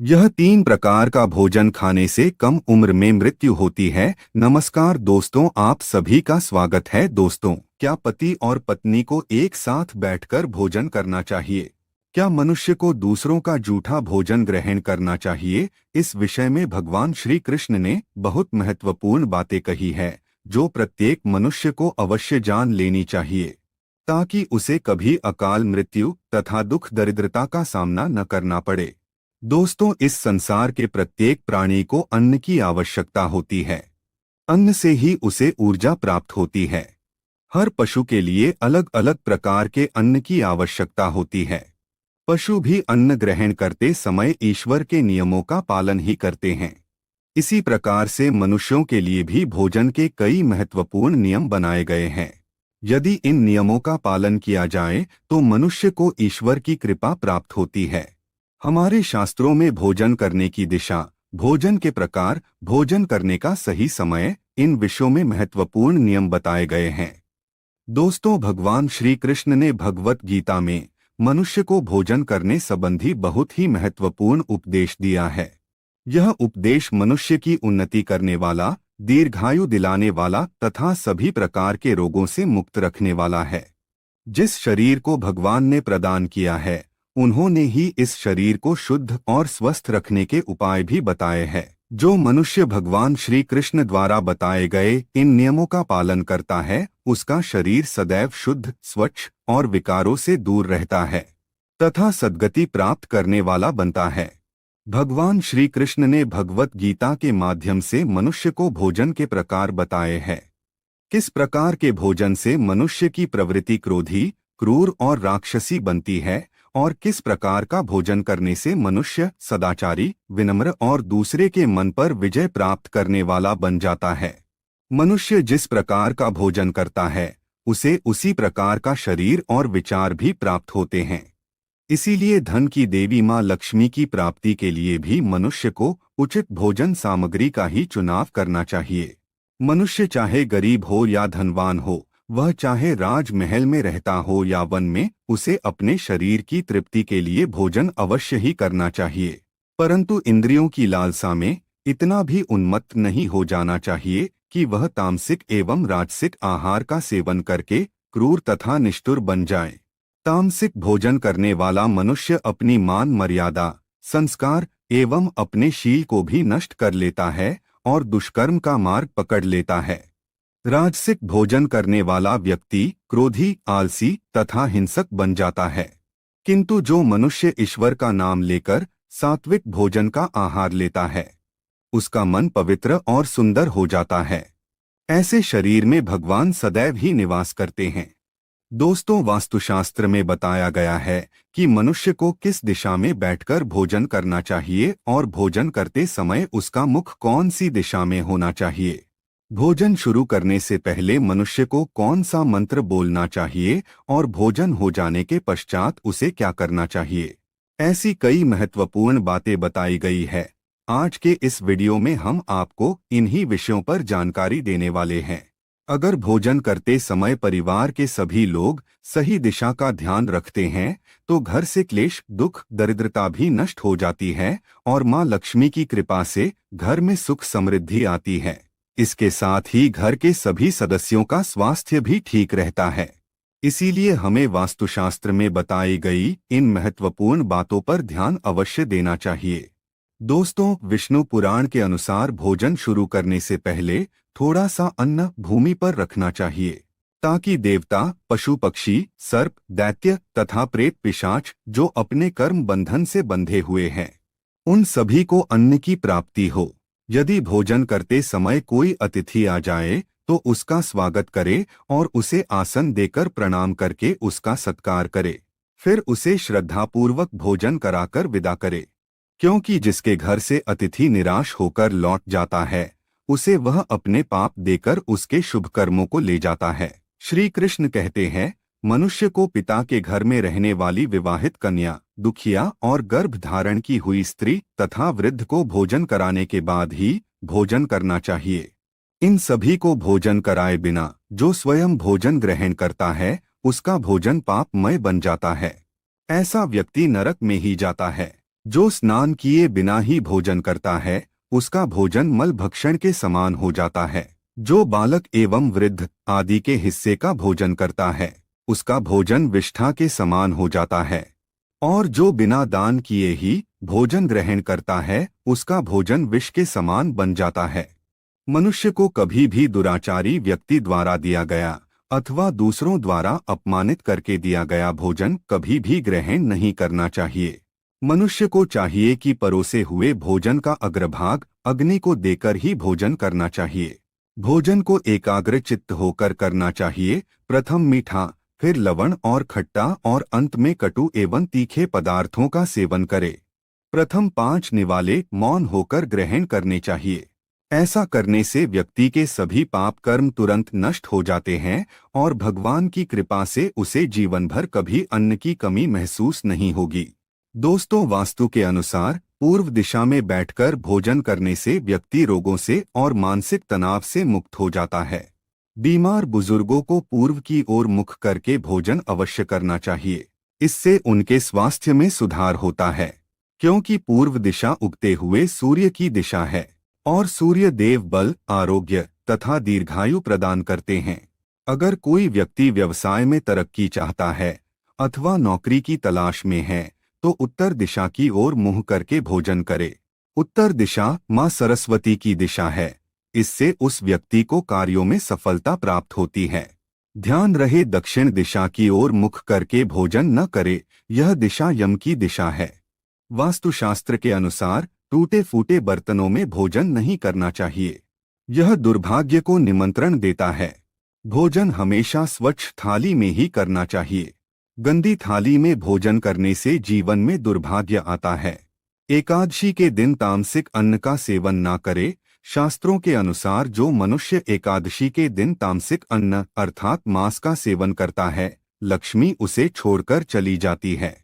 यह 3 प्रकार का भोजन खाने से कम उम्र में मृत्यु होती है। नमस्कार दोस्तों, आप सभी का स्वागत है। दोस्तों, क्या पति और पत्नी को एक साथ बैठकर भोजन करना चाहिए? क्या मनुष्य को दूसरों का जूठा भोजन ग्रहण करना चाहिए? इस विषय में भगवान श्री कृष्ण ने बहुत महत्वपूर्ण बातें कही है, जो प्रत्येक मनुष्य को अवश्य जान लेनी चाहिए, ताकि उसे कभी अकाल मृत्यु तथा दुख दरिद्रता का सामना न करना पड़े। दोस्तों, इस संसार के प्रत्येक प्राणी को अन्न की आवश्यकता होती है। अन्न से ही उसे ऊर्जा प्राप्त होती है। हर पशु के लिए अलग अलग प्रकार के अन्न की आवश्यकता होती है। पशु भी अन्न ग्रहण करते समय ईश्वर के नियमों का पालन ही करते हैं। इसी प्रकार से मनुष्यों के लिए भी भोजन के कई महत्वपूर्ण नियम बनाए गए हैं। यदि इन नियमों का पालन किया जाए तो मनुष्य को ईश्वर की कृपा प्राप्त होती है। हमारे शास्त्रों में भोजन करने की दिशा, भोजन के प्रकार, भोजन करने का सही समय, इन विषयों में महत्वपूर्ण नियम बताए गए हैं। दोस्तों, भगवान श्री कृष्ण ने भगवत गीता में मनुष्य को भोजन करने संबंधी बहुत ही महत्वपूर्ण उपदेश दिया है। यह उपदेश मनुष्य की उन्नति करने वाला, दीर्घायु दिलाने वाला तथा सभी प्रकार के रोगों से मुक्त रखने वाला है। जिस शरीर को भगवान ने प्रदान किया है, उन्होंने ही इस शरीर को शुद्ध और स्वस्थ रखने के उपाय भी बताए हैं। जो मनुष्य भगवान श्री कृष्ण द्वारा बताए गए इन नियमों का पालन करता है, उसका शरीर सदैव शुद्ध, स्वच्छ और विकारों से दूर रहता है तथा सद्गति प्राप्त करने वाला बनता है। भगवान श्री कृष्ण ने भगवत गीता के माध्यम से मनुष्य को भोजन के प्रकार बताए हैं। किस प्रकार के भोजन से मनुष्य की प्रवृत्ति क्रोधी, क्रूर और राक्षसी बनती है, और किस प्रकार का भोजन करने से मनुष्य सदाचारी, विनम्र और दूसरे के मन पर विजय प्राप्त करने वाला बन जाता है। मनुष्य जिस प्रकार का भोजन करता है, उसे उसी प्रकार का शरीर और विचार भी प्राप्त होते हैं। इसीलिए धन की देवी माँ लक्ष्मी की प्राप्ति के लिए भी मनुष्य को उचित भोजन सामग्री का ही चुनाव करना चाहिए। मनुष्य चाहे गरीब हो या धनवान हो, वह चाहे राजमहल में रहता हो या वन में, उसे अपने शरीर की तृप्ति के लिए भोजन अवश्य ही करना चाहिए। परंतु इंद्रियों की लालसा में इतना भी उन्मत्त नहीं हो जाना चाहिए कि वह तामसिक एवं राजसिक आहार का सेवन करके क्रूर तथा निष्ठुर बन जाए। तामसिक भोजन करने वाला मनुष्य अपनी मान मर्यादा, संस्कार एवं अपने शील को भी नष्ट कर लेता है और दुष्कर्म का मार्ग पकड़ लेता है। राजसिक भोजन करने वाला व्यक्ति क्रोधी, आलसी तथा हिंसक बन जाता है। किंतु जो मनुष्य ईश्वर का नाम लेकर सात्विक भोजन का आहार लेता है, उसका मन पवित्र और सुंदर हो जाता है। ऐसे शरीर में भगवान सदैव ही निवास करते हैं। दोस्तों, वास्तुशास्त्र में बताया गया है कि मनुष्य को किस दिशा में बैठकर भोजन करना चाहिए और भोजन करते समय उसका मुख कौन सी दिशा में होना चाहिए। भोजन शुरू करने से पहले मनुष्य को कौन सा मंत्र बोलना चाहिए और भोजन हो जाने के पश्चात उसे क्या करना चाहिए। ऐसी कई महत्वपूर्ण बातें बताई गई है। आज के इस वीडियो में हम आपको इन्हीं विषयों पर जानकारी देने वाले हैं। अगर भोजन करते समय परिवार के सभी लोग सही दिशा का ध्यान रखते हैं, तो घर से क्लेश, दुख, दरिद्रता भी नष्ट हो जाती है और माँ लक्ष्मी की कृपा से घर में सुख समृद्धि आती है। इसके साथ ही घर के सभी सदस्यों का स्वास्थ्य भी ठीक रहता है। इसीलिए हमें वास्तुशास्त्र में बताई गई इन महत्वपूर्ण बातों पर ध्यान अवश्य देना चाहिए। दोस्तों, विष्णु पुराण के अनुसार भोजन शुरू करने से पहले थोड़ा सा अन्न भूमि पर रखना चाहिए, ताकि देवता, पशु पक्षी, सर्प, दैत्य तथा प्रेत पिशाच जो अपने कर्म बंधन से बंधे हुए हैं, उन सभी को अन्न की प्राप्ति हो। यदि भोजन करते समय कोई अतिथि आ जाए तो उसका स्वागत करे और उसे आसन देकर प्रणाम करके उसका सत्कार करे। फिर उसे श्रद्धापूर्वक भोजन कराकर विदा करे, क्योंकि जिसके घर से अतिथि निराश होकर लौट जाता है, उसे वह अपने पाप देकर उसके शुभ कर्मों को ले जाता है। श्री कृष्ण कहते हैं, मनुष्य को पिता के घर में रहने वाली विवाहित कन्या, दुखिया और गर्भ धारण की हुई स्त्री तथा वृद्ध को भोजन कराने के बाद ही भोजन करना चाहिए। इन सभी को भोजन कराए बिना जो स्वयं भोजन ग्रहण करता है, उसका भोजन पापमय बन जाता है। ऐसा व्यक्ति नरक में ही जाता है। जो स्नान किए बिना ही भोजन करता है उसका भोजन मल भक्षण के समान हो जाता है। जो बालक एवं वृद्ध आदि के हिस्से का भोजन करता है उसका भोजन विष्ठा के समान हो जाता है। और जो बिना दान किए ही भोजन ग्रहण करता है उसका भोजन विष के समान बन जाता है। मनुष्य को कभी भी दुराचारी व्यक्ति द्वारा दिया गया अथवा दूसरों द्वारा अपमानित करके दिया गया भोजन कभी भी ग्रहण नहीं करना चाहिए। मनुष्य को चाहिए कि परोसे हुए भोजन का अग्रभाग अग्नि को देकर ही भोजन करना चाहिए। भोजन को एकाग्र चित्त होकर करना चाहिए। प्रथम मीठा, फिर लवण और खट्टा और अंत में कटु एवं तीखे पदार्थों का सेवन करे। प्रथम 5 निवाले मौन होकर ग्रहण करने चाहिए। ऐसा करने से व्यक्ति के सभी पाप कर्म तुरंत नष्ट हो जाते हैं और भगवान की कृपा से उसे जीवन भर कभी अन्न की कमी महसूस नहीं होगी। दोस्तों, वास्तु के अनुसार पूर्व दिशा में बैठकर भोजन करने से व्यक्ति रोगों से और मानसिक तनाव से मुक्त हो जाता है। बीमार बुजुर्गों को पूर्व की ओर मुख करके भोजन अवश्य करना चाहिए। इससे उनके स्वास्थ्य में सुधार होता है, क्योंकि पूर्व दिशा उगते हुए सूर्य की दिशा है और सूर्य देव बल, आरोग्य तथा दीर्घायु प्रदान करते हैं। अगर कोई व्यक्ति व्यवसाय में तरक्की चाहता है अथवा नौकरी की तलाश में है तो उत्तर दिशा की ओर मुंह करके भोजन करे। उत्तर दिशा मां सरस्वती की दिशा है। इससे उस व्यक्ति को कार्यों में सफलता प्राप्त होती है। ध्यान रहे, दक्षिण दिशा की ओर मुख करके भोजन न करे, यह दिशा यम की दिशा है। वास्तुशास्त्र के अनुसार टूटे फूटे बर्तनों में भोजन नहीं करना चाहिए, यह दुर्भाग्य को निमंत्रण देता है। भोजन हमेशा स्वच्छ थाली में ही करना चाहिए। गंदी थाली में भोजन करने से जीवन में दुर्भाग्य आता है। एकादशी के दिन तामसिक अन्न का सेवन ना करे। शास्त्रों के अनुसार जो मनुष्य एकादशी के दिन तामसिक अन्न अर्थात मांस का सेवन करता है, लक्ष्मी उसे छोड़कर चली जाती है।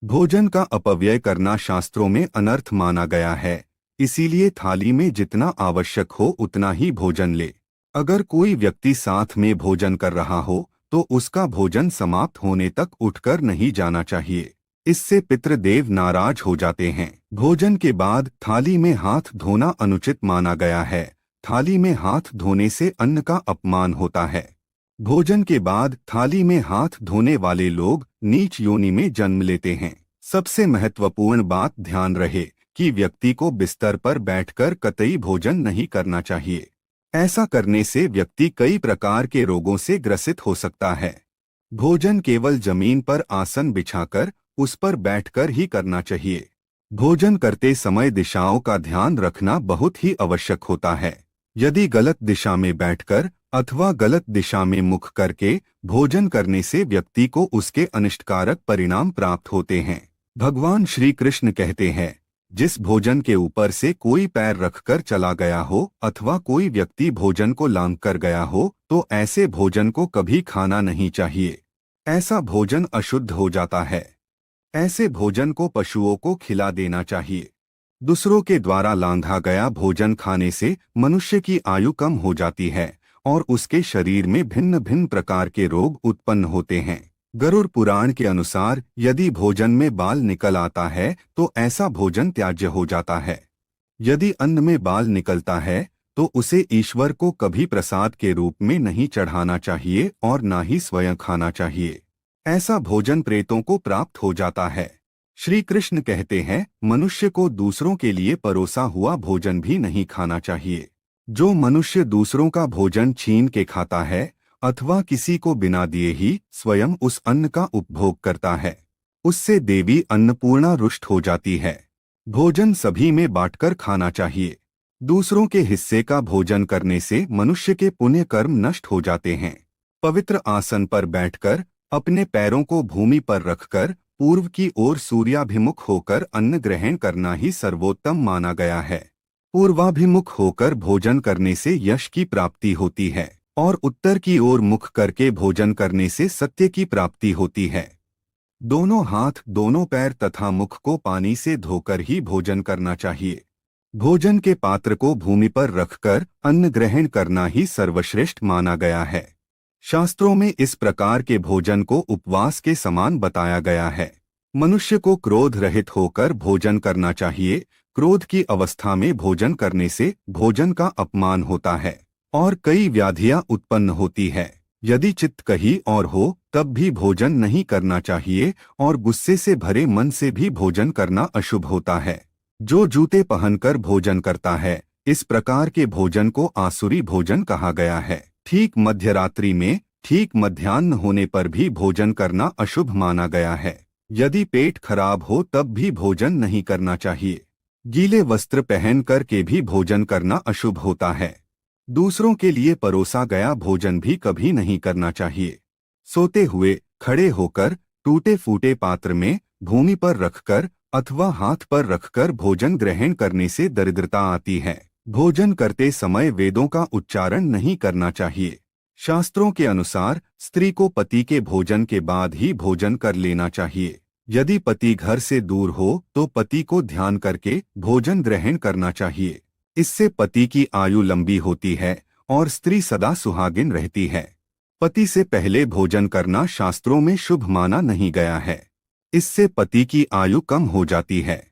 भोजन का अपव्यय करना शास्त्रों में अनर्थ माना गया है, इसीलिए थाली में जितना आवश्यक हो उतना ही भोजन ले। अगर कोई व्यक्ति साथ में भोजन कर रहा हो तो उसका भोजन समाप्त होने तक उठकर नहीं जाना चाहिए, इससे पितृदेव नाराज हो जाते हैं। भोजन के बाद थाली में हाथ धोना अनुचित माना गया है। थाली में हाथ धोने से अन्न का अपमान होता है। भोजन के बाद थाली में हाथ धोने वाले लोग नीच योनि में जन्म लेते हैं। सबसे महत्वपूर्ण बात ध्यान रहे कि व्यक्ति को बिस्तर पर बैठकर कतई भोजन नहीं करना चाहिए। ऐसा करने से व्यक्ति कई प्रकार के रोगों से ग्रसित हो सकता है। भोजन केवल जमीन पर आसन बिछाकर उस पर बैठकर ही करना चाहिए। भोजन करते समय दिशाओं का ध्यान रखना बहुत ही आवश्यक होता है। यदि गलत दिशा में बैठकर अथवा गलत दिशा में मुख करके भोजन करने से व्यक्ति को उसके अनिष्टकारक परिणाम प्राप्त होते हैं। भगवान श्री कृष्ण कहते हैं, जिस भोजन के ऊपर से कोई पैर रखकर चला गया हो अथवा कोई व्यक्ति भोजन को लांघ कर गया हो तो ऐसे भोजन को कभी खाना नहीं चाहिए। ऐसा भोजन अशुद्ध हो जाता है। ऐसे भोजन को पशुओं को खिला देना चाहिए। दूसरों के द्वारा लांघा गया भोजन खाने से मनुष्य की आयु कम हो जाती है और उसके शरीर में भिन्न भिन्न प्रकार के रोग उत्पन्न होते हैं। गरुड़ पुराण के अनुसार यदि भोजन में बाल निकल आता है तो ऐसा भोजन त्याज्य हो जाता है। यदि अन्न में बाल निकलता है तो उसे ईश्वर को कभी प्रसाद के रूप में नहीं चढ़ाना चाहिए और ना ही स्वयं खाना चाहिए। ऐसा भोजन प्रेतों को प्राप्त हो जाता है। श्री कृष्ण कहते हैं, मनुष्य को दूसरों के लिए परोसा हुआ भोजन भी नहीं खाना चाहिए। जो मनुष्य दूसरों का भोजन छीन के खाता है अथवा किसी को बिना दिए ही स्वयं उस अन्न का उपभोग करता है, उससे देवी अन्नपूर्णा रुष्ट हो जाती है। भोजन सभी में बांटकर खाना चाहिए। दूसरों के हिस्से का भोजन करने से मनुष्य के पुण्य कर्म नष्ट हो जाते हैं। पवित्र आसन पर बैठकर अपने पैरों को भूमि पर रखकर पूर्व की ओर सूर्याभिमुख होकर अन्न ग्रहण करना ही सर्वोत्तम माना गया है। पूर्वाभिमुख होकर भोजन करने से यश की प्राप्ति होती है और उत्तर की ओर मुख करके भोजन करने से सत्य की प्राप्ति होती है। दोनों हाथ, दोनों पैर तथा मुख को पानी से धोकर ही भोजन करना चाहिए। भोजन के पात्र को भूमि पर रखकर अन्न ग्रहण करना ही सर्वश्रेष्ठ माना गया है। शास्त्रों में इस प्रकार के भोजन को उपवास के समान बताया गया है। मनुष्य को क्रोध रहित होकर भोजन करना चाहिए। क्रोध की अवस्था में भोजन करने से भोजन का अपमान होता है और कई व्याधियां उत्पन्न होती है। यदि चित्त कहीं और हो तब भी भोजन नहीं करना चाहिए और गुस्से से भरे मन से भी भोजन करना अशुभ होता है। जो जूते पहनकर भोजन करता है, इस प्रकार के भोजन को आसुरी भोजन कहा गया है। ठीक मध्यरात्रि में ठीक मध्याह्न होने पर भी भोजन करना अशुभ माना गया है। यदि पेट खराब हो तब भी भोजन नहीं करना चाहिए। गीले वस्त्र पहन कर के भी भोजन करना अशुभ होता है। दूसरों के लिए परोसा गया भोजन भी कभी नहीं करना चाहिए। सोते हुए, खड़े होकर, टूटे फूटे पात्र में, भूमि पर रखकर अथवा हाथ पर रखकर भोजन ग्रहण करने से दरिद्रता आती है। भोजन करते समय वेदों का उच्चारण नहीं करना चाहिए। शास्त्रों के अनुसार स्त्री को पति के भोजन के बाद ही भोजन कर लेना चाहिए। यदि पति घर से दूर हो तो पति को ध्यान करके भोजन ग्रहण करना चाहिए। इससे पति की आयु लंबी होती है और स्त्री सदा सुहागिन रहती है। पति से पहले भोजन करना शास्त्रों में शुभ माना नहीं गया है। इससे पति की आयु कम हो जाती है।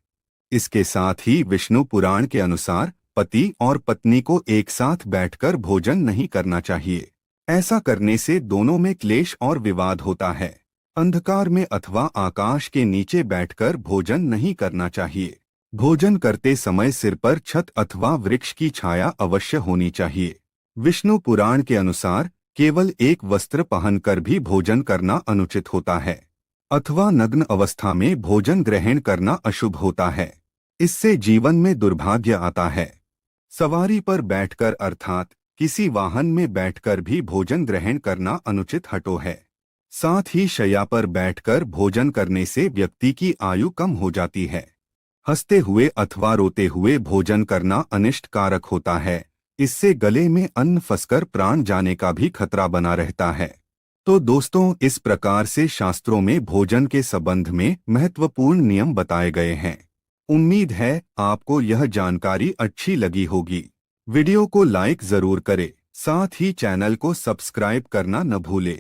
इसके साथ ही विष्णु पुराण के अनुसार पति और पत्नी को एक साथ बैठकर भोजन नहीं करना चाहिए। ऐसा करने से दोनों में क्लेश और विवाद होता है। अंधकार में अथवा आकाश के नीचे बैठकर भोजन नहीं करना चाहिए। भोजन करते समय सिर पर छत अथवा वृक्ष की छाया अवश्य होनी चाहिए। विष्णु पुराण के अनुसार केवल एक वस्त्र पहनकर भी भोजन करना अनुचित होता है अथवा नग्न अवस्था में भोजन ग्रहण करना अशुभ होता है। इससे जीवन में दुर्भाग्य आता है। सवारी पर बैठकर अर्थात किसी वाहन में बैठकर भी भोजन ग्रहण करना अनुचित हटो है। साथ ही शैया पर बैठकर भोजन करने से व्यक्ति की आयु कम हो जाती है। हंसते हुए अथवा रोते हुए भोजन करना अनिष्ट कारक होता है। इससे गले में अन्न फंसकर प्राण जाने का भी खतरा बना रहता है। तो दोस्तों, इस प्रकार से शास्त्रों में भोजन के संबंध में महत्वपूर्ण नियम बताए गए हैं। उम्मीद है आपको यह जानकारी अच्छी लगी होगी। वीडियो को लाइक जरूर करें, साथ ही चैनल को सब्सक्राइब करना न भूलें।